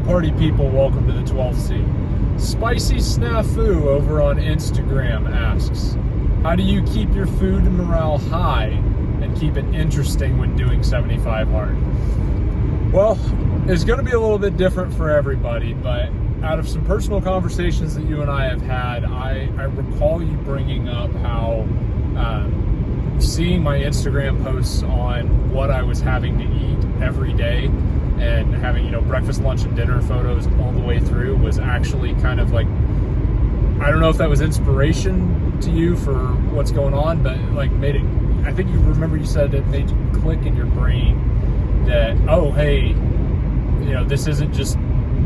party people? Welcome to the 12C. Spicy Snafu over on Instagram asks, how do you keep your food morale high and keep it interesting when doing 75 hard? Well, it's going to be a little bit different for everybody, but out of some personal conversations that you and I have had, I recall you bringing up how seeing my Instagram posts on what I was having to eat every day and having, breakfast, lunch, and dinner photos all the way through was actually kind of like, I don't know if that was inspiration to you for what's going on, but like made it, I think you remember you said it made you click in your brain that, oh, hey, this isn't just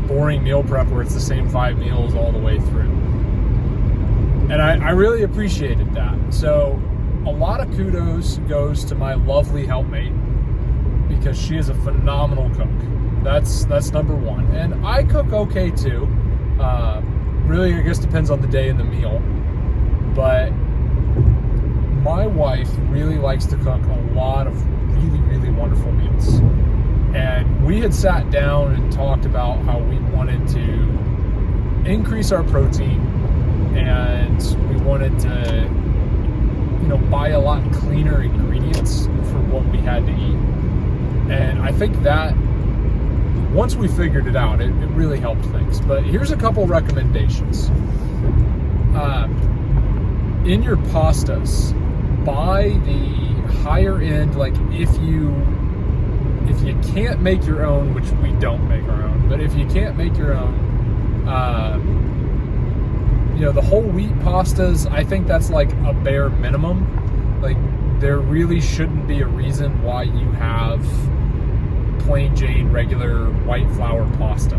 boring meal prep where it's the same 5 meals all the way through. And I really appreciated that. So a lot of kudos goes to my lovely helpmate because she is a phenomenal cook. That's number one. And I cook okay too. Really, I guess depends on the day and the meal. But my wife really likes to cook a lot of really, really wonderful meals. And we had sat down and talked about how we wanted to increase our protein and we wanted to, buy a lot cleaner ingredients for what we had to eat. And I think that once we figured it out, it really helped things. But here's a couple recommendations. In your pastas, buy the higher end, like if you can't make your own, which we don't make our own, but if you can't make your own, the whole wheat pastas, I think that's like a bare minimum. Like there really shouldn't be a reason why you have plain Jane regular white flour pasta.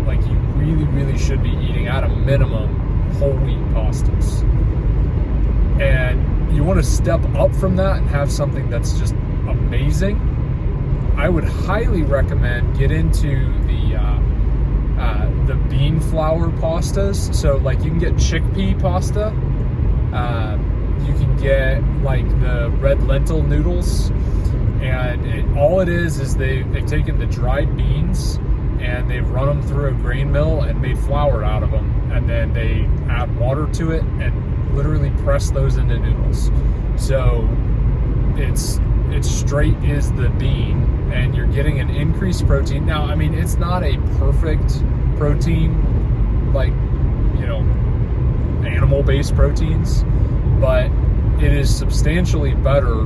Like you really, really should be eating at a minimum whole wheat pastas. And you want to step up from that and have something that's just amazing. I would highly recommend get into the bean flour pastas. So like you can get chickpea pasta. You can get like the red lentil noodles, and all it is they've taken the dried beans and they've run them through a grain mill and made flour out of them, and then they add water to it and literally press those into noodles. So it's straight is the bean, and you're getting an increased protein. Now, I mean, it's not a perfect protein, like, animal-based proteins, but it is substantially better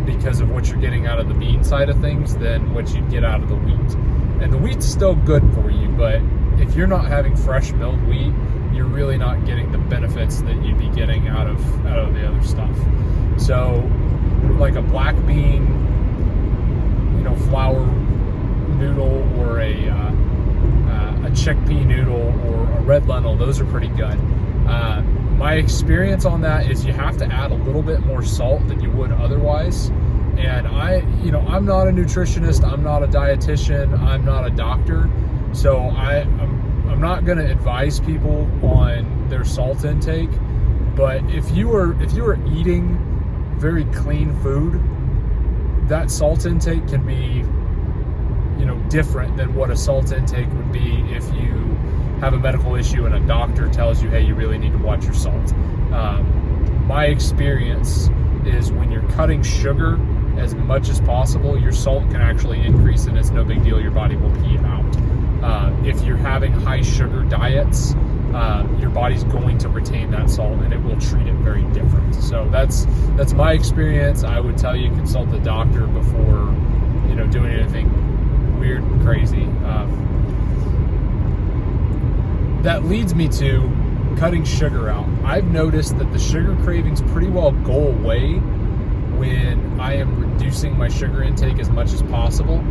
because of what you're getting out of the bean side of things than what you'd get out of the wheat. And the wheat's still good for you, but if you're not having fresh milled wheat, you're really not getting the benefits that you'd be getting out of the other stuff. So like a black bean, flour noodle, or a chickpea noodle, or a red lentil, those are pretty good. My experience on that is you have to add a little bit more salt than you would otherwise. And I'm not a nutritionist, I'm not a dietitian, I'm not a doctor, so I'm not going to advise people on their salt intake. But if you are eating very clean food, that salt intake can be, different than what a salt intake would be if you have a medical issue and a doctor tells you, hey, you really need to watch your salt. My experience is when you're cutting sugar as much as possible, your salt can actually increase, and it's no big deal. Your body will pee it out. If you're having high sugar diets, your body's going to retain that salt and it will treat it very different. So that's my experience. I would tell you consult a doctor before doing anything weird and crazy. That leads me to cutting sugar out. I've noticed that the sugar cravings pretty well go away when I am reducing my sugar intake as much as possible.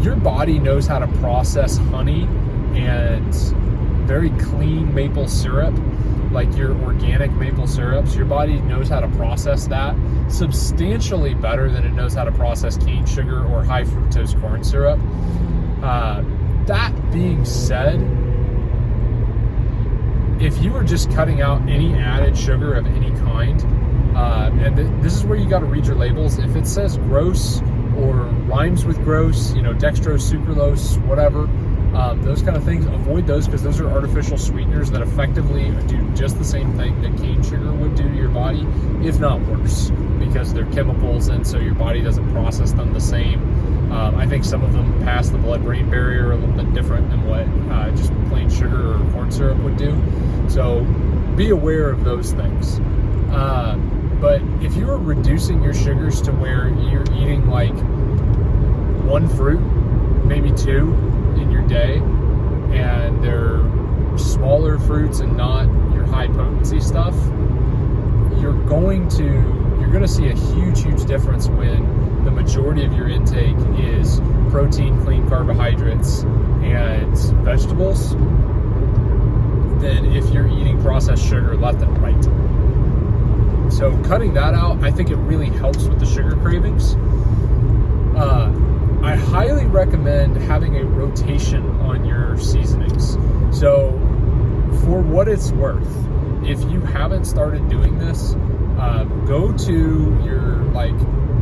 Your body knows how to process honey and very clean maple syrup, like your organic maple syrups. Your body knows how to process that substantially better than it knows how to process cane sugar or high fructose corn syrup. That being said, if you are just cutting out any added sugar of any kind, and this is where you got to read your labels. If it says gross or rhymes with gross, dextrose, sucralose, whatever. Those kind of things, avoid those because those are artificial sweeteners that effectively do just the same thing that cane sugar would do to your body, if not worse, because they're chemicals and so your body doesn't process them the same. I think some of them pass the blood-brain barrier a little bit different than what just plain sugar or corn syrup would do. So be aware of those things. But if you are reducing your sugars to where you're eating like one fruit, maybe two in your day, and they're smaller fruits and not your high potency stuff, you're going to see a huge difference when the majority of your intake is protein, clean carbohydrates, and vegetables than if you're eating processed sugar left and right. So cutting that out, I think it really helps with the sugar cravings. I highly recommend having a rotation on your seasonings. So for what it's worth, if you haven't started doing this, go to your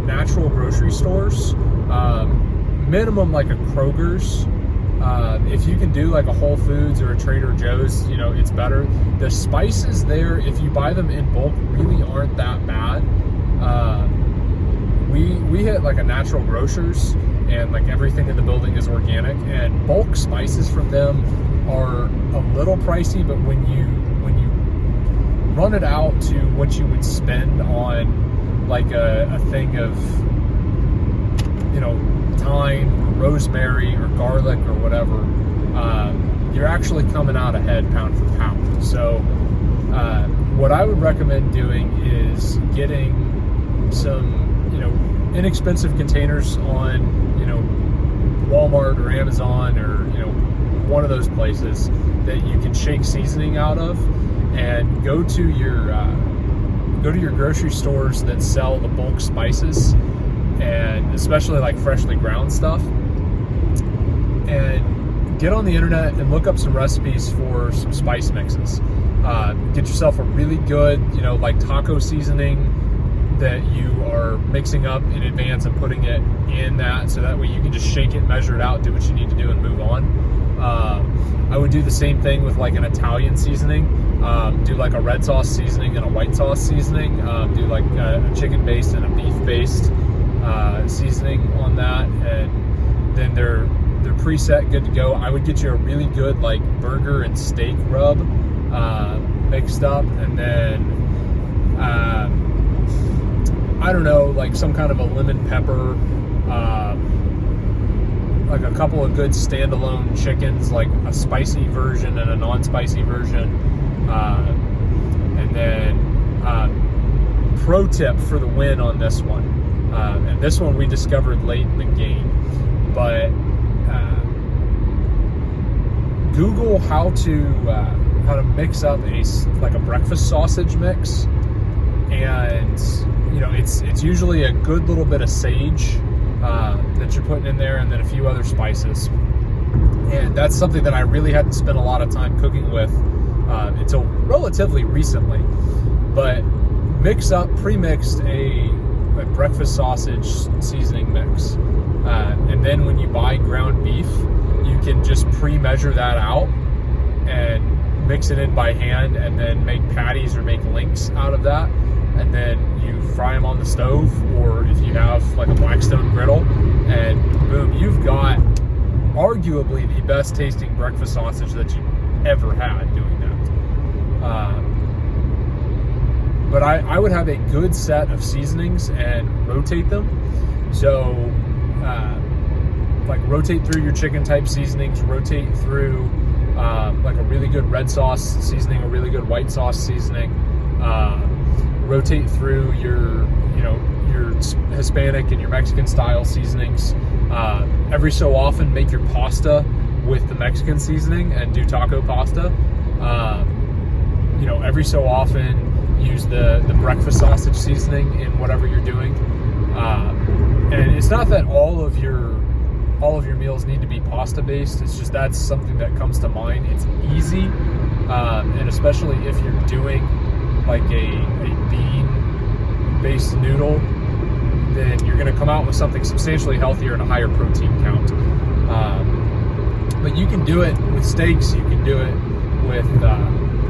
natural grocery stores, minimum like a Kroger's. If you can do like a Whole Foods or a Trader Joe's, it's better. The spices there, if you buy them in bulk, really aren't that bad. We hit like a Natural Grocers, and like everything in the building is organic, and bulk spices from them are a little pricey, but when you run it out to what you would spend on like a thing of thyme or rosemary or garlic or whatever, you're actually coming out ahead pound for pound. So what I would recommend doing is getting some inexpensive containers on Walmart or Amazon or one of those places that you can shake seasoning out of, and go to your grocery stores that sell the bulk spices, and especially like freshly ground stuff, and get on the internet and look up some recipes for some spice mixes. Get yourself a really good like taco seasoning that you are mixing up in advance and putting it in that, so that way you can just shake it, measure it out, do what you need to do, and move on. I would do the same thing with like an Italian seasoning. Do like a red sauce seasoning and a white sauce seasoning. Do like a chicken based and a beef based seasoning on that, and then they're preset, good to go. I would get you a really good like burger and steak rub mixed up, and then I don't know, like some kind of a lemon pepper, like a couple of good standalone chickens, like a spicy version and a non-spicy version, and then pro tip for the win on this one, and this one we discovered late in the game, but Google how to mix up a breakfast sausage mix, and it's usually a good little bit of sage that you're putting in there, and then a few other spices. And that's something that I really hadn't spent a lot of time cooking with until relatively recently. But pre-mixed a breakfast sausage seasoning mix, and then when you buy ground beef, you can just pre-measure that out and mix it in by hand, and then make patties or make links out of that, and then you fry them on the stove, or if you have like a Blackstone griddle, and boom, you've got arguably the best tasting breakfast sausage that you've ever had doing that. But I would have a good set of seasonings and rotate them. So like rotate through your chicken type seasonings, rotate through like a really good red sauce seasoning, a really good white sauce seasoning, rotate through your Hispanic and your Mexican style seasonings. Every so often make your pasta with the Mexican seasoning and do taco pasta. Every so often use the breakfast sausage seasoning in whatever you're doing. And it's not that all of your meals need to be pasta based. It's just that's something that comes to mind. It's easy, and especially if you're doing like a bean based noodle, then you're going to come out with something substantially healthier and a higher protein count. But you can do it with steaks, you can do it with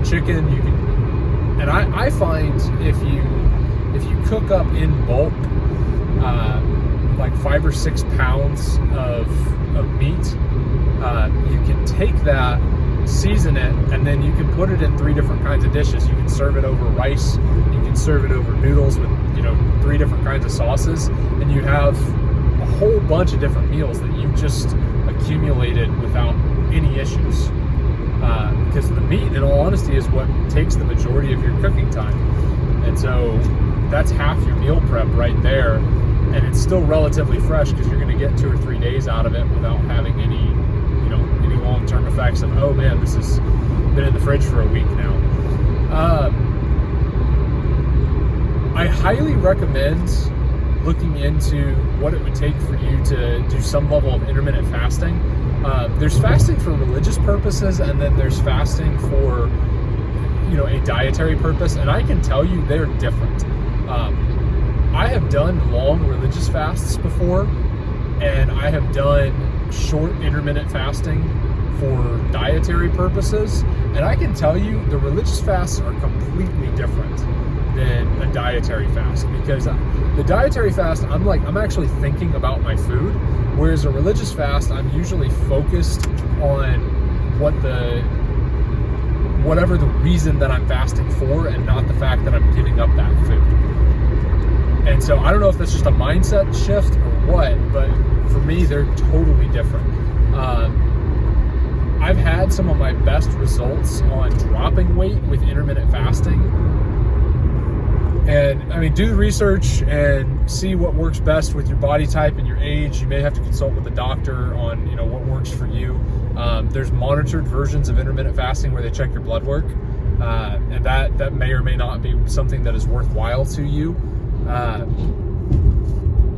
chicken, you can, and I find if you cook up in bulk, like 5 or 6 pounds of meat, you can take that, season it, and then you can put it in 3 different kinds of dishes. You can serve it over rice, you can serve it over noodles with 3 different kinds of sauces, and you have a whole bunch of different meals that you've just accumulated without any issues. Because the meat, in all honesty, is what takes the majority of your cooking time, and so that's half your meal prep right there, and it's still relatively fresh because you're going to get 2 or 3 days out of it without having any long-term effects of, oh man, this has been in the fridge for a week now. I highly recommend looking into what it would take for you to do some level of intermittent fasting. There's fasting for religious purposes, and then there's fasting for a dietary purpose, and I can tell you they're different. I have done long religious fasts before, and I have done short intermittent fasting for dietary purposes, and I can tell you the religious fasts are completely different than a dietary fast, because the dietary fast, I'm actually thinking about my food, whereas a religious fast, I'm usually focused on whatever the reason that I'm fasting for, and not the fact that I'm giving up that food. And so I don't know if that's just a mindset shift or what, but for me, they're totally different. I've had some of my best results on dropping weight with intermittent fasting. And I mean, do the research and see what works best with your body type and your age. You may have to consult with a doctor on, what works for you. There's monitored versions of intermittent fasting where they check your blood work. And that may or may not be something that is worthwhile to you.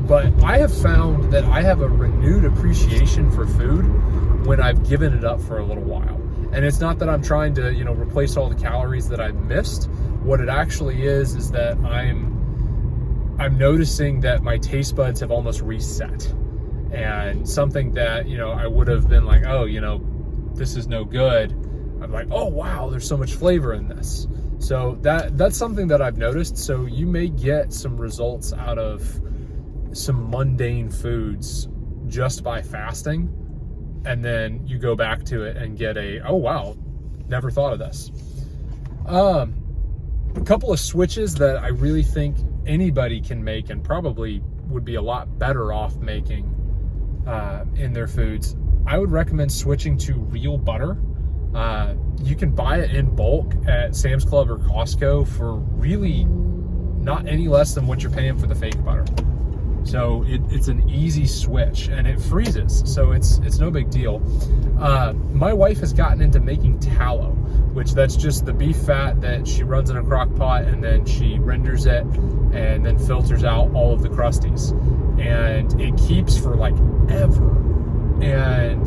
But I have found that I have a renewed appreciation for food when I've given it up for a little while. And it's not that I'm trying to, replace all the calories that I've missed. What it actually is that I'm noticing that my taste buds have almost reset. And something that, I would have been like, oh, this is no good. I'm like, oh, wow, there's so much flavor in this. So that's something that I've noticed. So you may get some results out of some mundane foods just by fasting, and then you go back to it and get oh wow, never thought of this. A couple of switches that I really think anybody can make, and probably would be a lot better off making in their foods. I would recommend switching to real butter. You can buy it in bulk at Sam's Club or Costco for really not any less than what you're paying for the fake butter. So it's an easy switch, and it freezes, so it's no big deal. My wife has gotten into making tallow, which that's just the beef fat that she runs in a crock pot, and then she renders it and then filters out all of the crusties, and it keeps for like ever. And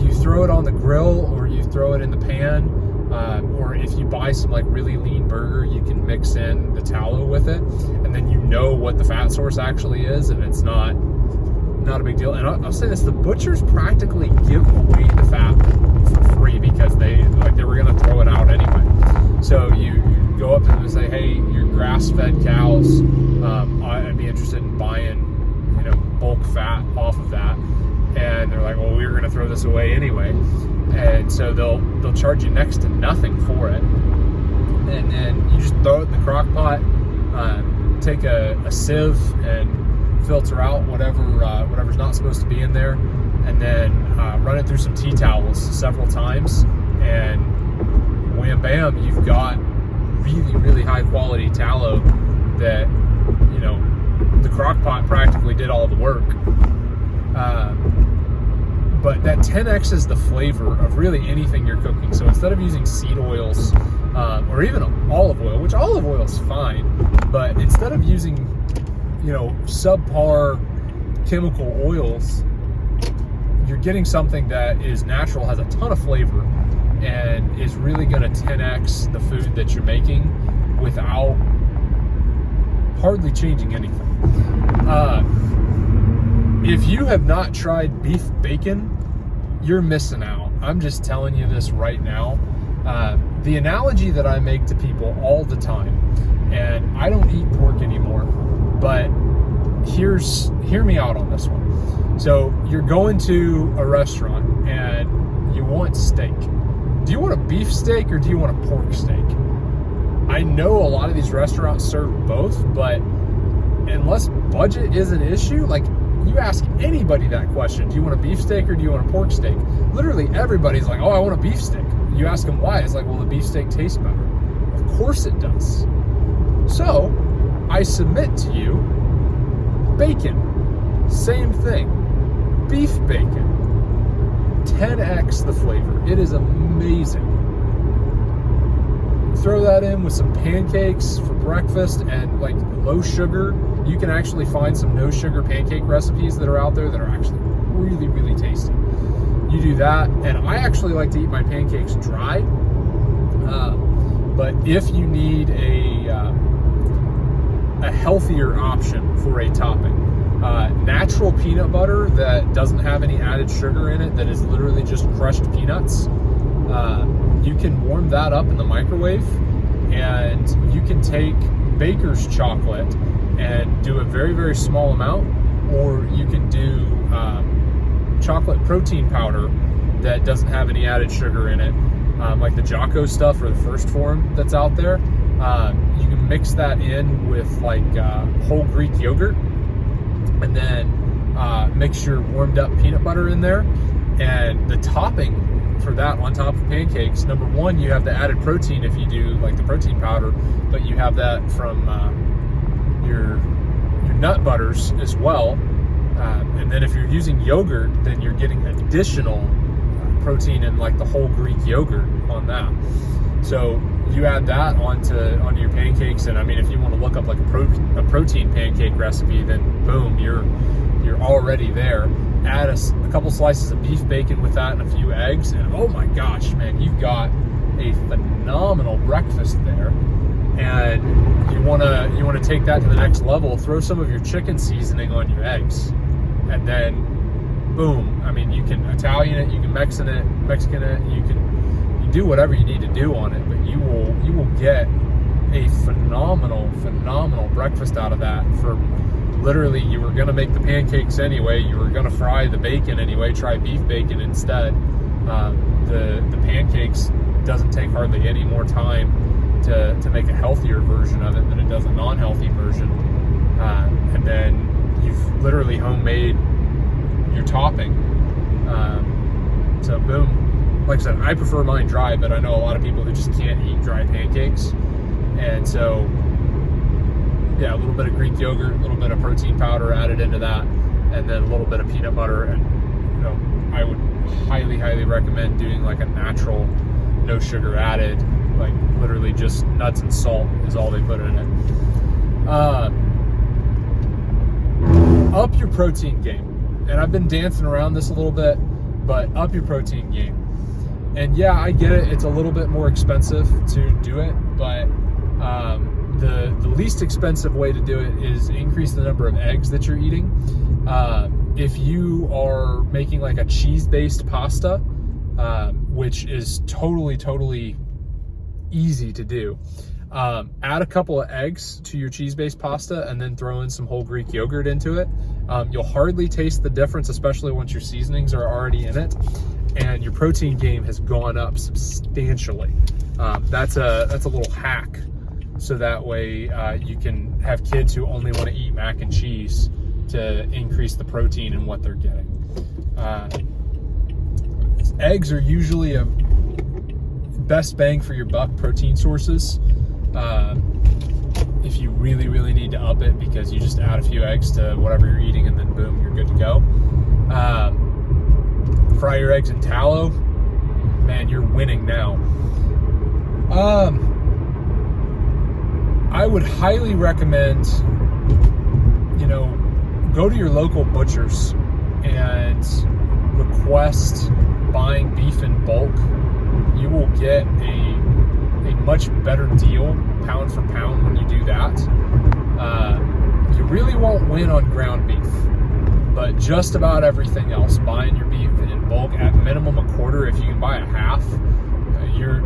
you throw it on the grill, or you throw it in the pan, or if you buy some like really lean burger, you can mix in the tallow with it, and then what the fat source actually is, and it's not a big deal. And I'll say this: the butchers practically give away the fat for free because they were going to throw it out anyway. So you go up to them and say, hey, you're grass-fed cows, I'd be interested in buying bulk fat off of that. And they're like, well, we were going to throw this away anyway. And so they'll charge you next to nothing for it, and then you just throw it in the crock pot, take a sieve and filter out whatever's not supposed to be in there, and then run it through some tea towels several times, and wham bam, you've got really, really high quality tallow that the crock pot practically did all the work. But that 10X's the flavor of really anything you're cooking. So instead of using seed oils, or even olive oil, which olive oil is fine, but instead of using, subpar chemical oils, you're getting something that is natural, has a ton of flavor, and is really going to 10X the food that you're making without hardly changing anything. If you have not tried beef bacon, you're missing out. I'm just telling you this right now. The analogy that I make to people all the time, and I don't eat pork anymore, but hear me out on this one. So you're going to a restaurant and you want steak. Do you want a beef steak or do you want a pork steak? I know a lot of these restaurants serve both, but unless budget is an issue, like, you ask anybody that question, do you want a beef steak or do you want a pork steak? Literally everybody's like, oh, I want a beef steak. You ask them why, it's like, well, the beef steak tastes better. Of course it does. So I submit to you bacon, same thing, beef bacon, 10x the flavor. It is amazing. Throw that in with some pancakes for breakfast and like low sugar. You can actually find some no sugar pancake recipes that are out there that are actually really, really tasty. You do that, and I actually like to eat my pancakes dry. But if you need a healthier option for a topping, natural peanut butter that doesn't have any added sugar in it, that is literally just crushed peanuts, you can warm that up in the microwave, and you can take baker's chocolate and do a very, very small amount, or you can do chocolate protein powder that doesn't have any added sugar in it, like the Jocko stuff or the First Form that's out there. You can mix that in with like whole Greek yogurt, and then mix your warmed up peanut butter in there. And the topping for that on top of pancakes, number one, you have the added protein if you do like the protein powder, but you have that from your nut butters as well. And then if you're using yogurt, then you're getting additional protein in like the whole Greek yogurt on that. So you add that onto your pancakes, and I mean, if you want to look up like a protein pancake recipe, then boom, you're already there. Add a couple slices of beef bacon with that and a few eggs, and oh my gosh, man, you've got a phenomenal breakfast there. And you wanna take that to the next level. Throw some of your chicken seasoning on your eggs, and then boom. I mean, you can Italian it, you can Mexican it, you can do whatever you need to do on it, but you will get a phenomenal breakfast out of that. For literally, you were gonna make the pancakes anyway, you were gonna fry the bacon anyway, try beef bacon instead. The pancakes doesn't take hardly any more time to make a healthier version of it than it does a non-healthy version. And then you've literally homemade your topping. So boom. Like I said, I prefer mine dry, but I know a lot of people who just can't eat dry pancakes. And so, yeah, a little bit of Greek yogurt, a little bit of protein powder added into that, and then a little bit of peanut butter. And, you know, I would highly recommend doing like a natural, no sugar added, like literally just nuts and salt is all they put in it. Up your protein game. And I've been dancing around this a little bit, but up your protein game. And yeah, I get it, it's a little bit more expensive to do it, but the least expensive way to do it is increase the number of eggs that you're eating. If you are making like a cheese-based pasta, which is totally easy to do, add a couple of eggs to your cheese-based pasta and then throw in some whole Greek yogurt into it. You'll hardly taste the difference, especially once your seasonings are already in it, and your protein game has gone up substantially. That's a little hack, so that way you can have kids who only want to eat mac and cheese to increase the protein in what they're getting. Eggs are usually a best bang for your buck protein sources. If you really need to up it, because you just add a few eggs to whatever you're eating and then boom, you're good to go. Fry your eggs in tallow, man, you're winning now. I would highly recommend, go to your local butchers and request buying beef in bulk. You will get a much better deal pound for pound when you do that. You really won't win on ground beef, but just about everything else, buying your beef in bulk, at minimum a quarter, if you can buy a half, you're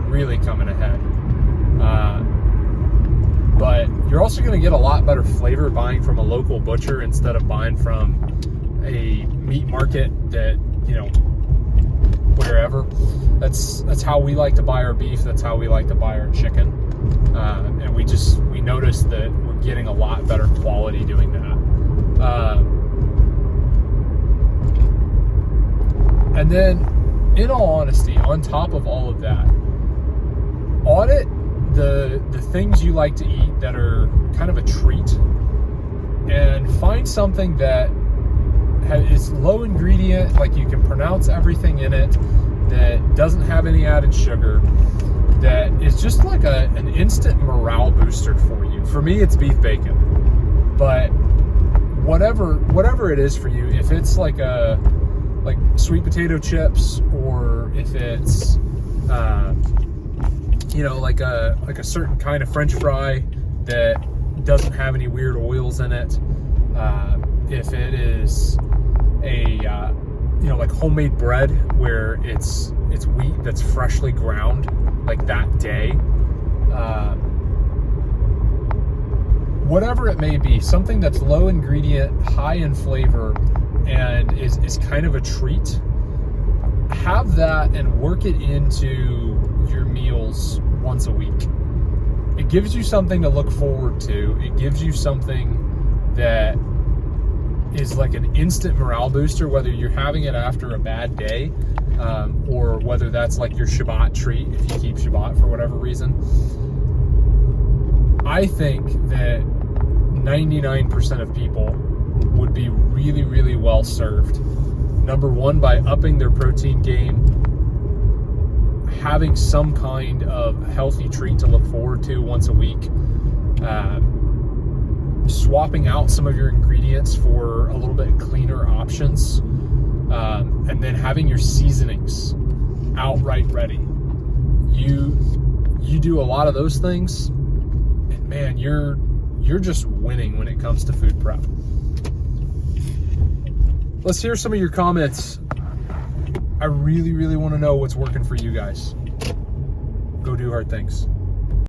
really coming ahead. But you're also going to get a lot better flavor buying from a local butcher instead of buying from a meat market that, wherever. That's how we like to buy our beef. That's how we like to buy our chicken. And we noticed that we're getting a lot better quality doing that. And then, in all honesty, on top of all of that, audit the things you like to eat that are kind of a treat, and find something that is low ingredient, like you can pronounce everything in it, that doesn't have any added sugar, that is just like an instant morale booster for you. For me, it's beef bacon, but whatever it is for you, if it's like sweet potato chips, or if it's like a certain kind of French fry that doesn't have any weird oils in it, if it is like homemade bread where it's wheat that's freshly ground like that day, whatever it may be, something that's low ingredient, high in flavor, and is kind of a treat, have that and work it into your meals once a week. It gives you something to look forward to. It gives you something that is like an instant morale booster, whether you're having it after a bad day, or whether that's like your Shabbat treat if you keep Shabbat for whatever reason. I think that 99% of people would be really, really well served. Number one, by upping their protein game, having some kind of healthy treat to look forward to once a week, swapping out some of your ingredients for a little bit cleaner options, and then having your seasonings outright ready. You do a lot of those things, and man, you're just winning when it comes to food prep. Let's hear some of your comments. I really, really want to know what's working for you guys. Go do hard things.